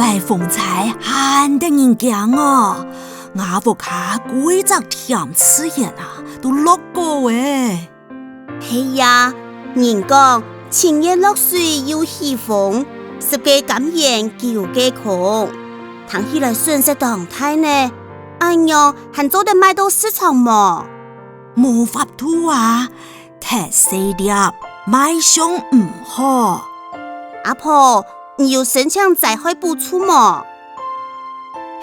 摆风采很得人驚哦，我屋下幾隻甜刺葉啊，都落過誒。係呀，人講晴夜落水又起風，十幾感言九幾空，聽起來損失當太呢。哎呀，還做得賣到市場麼？冇法度啊，太細粒，賣相唔好。阿婆，你有申請再開補助麼？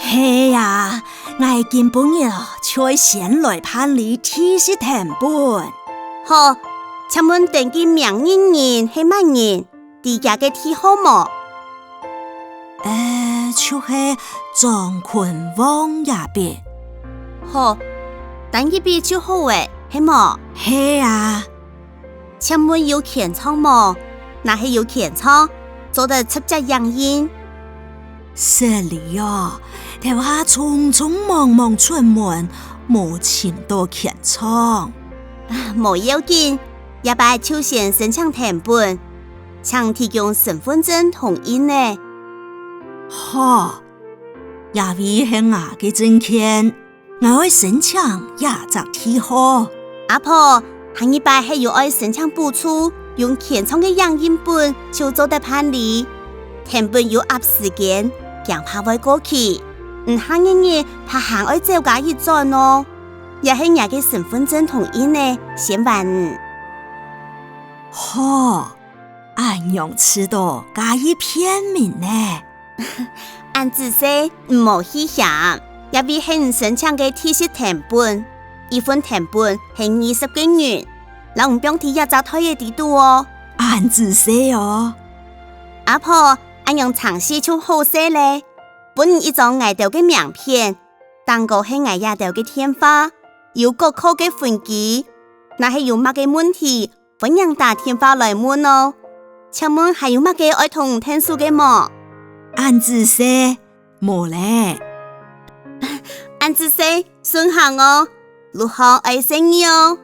係呀，我見半日才先來辦理提示成本。好，請問登記名人係乜人？地價嘅提號麼？就是張坤旺也別。好，登記筆就好誒，係麼？係啊。請問有鉛廠麼？那係有鉛廠，做得出隻樣印。是哩哦，但話匆匆忙忙出門，冇錢到鉛廠。冇要緊，也擺就先申請成本，請提供身份證同印呢。好，也為係我嘅證件，我會申請也則提好。阿婆，下一擺係要愛申請補助，用鉛廠嘅樣印本就做得辦理，成本要壓時間，驚怕會過期。下一日怕行愛走假一轉咯，也係我嘅身份證同印呢，先辦。好，俺用知道假一片面呢。按自說唔好去想，也為係申請嘅提示成本，一份成本係20幾元，老唔標題也找退嘅地度哦。按自說哦。阿婆，俺用嘗試出好些咧，本一張愛豆嘅名片，蛋糕係愛亞豆嘅電話，有各科嘅分機，那係有乜嘅問題，歡迎打電話來問哦。請問還有乜嘅愛同聽數嘅麼？按自說冇咧。按自說順行哦，如何愛生意哦？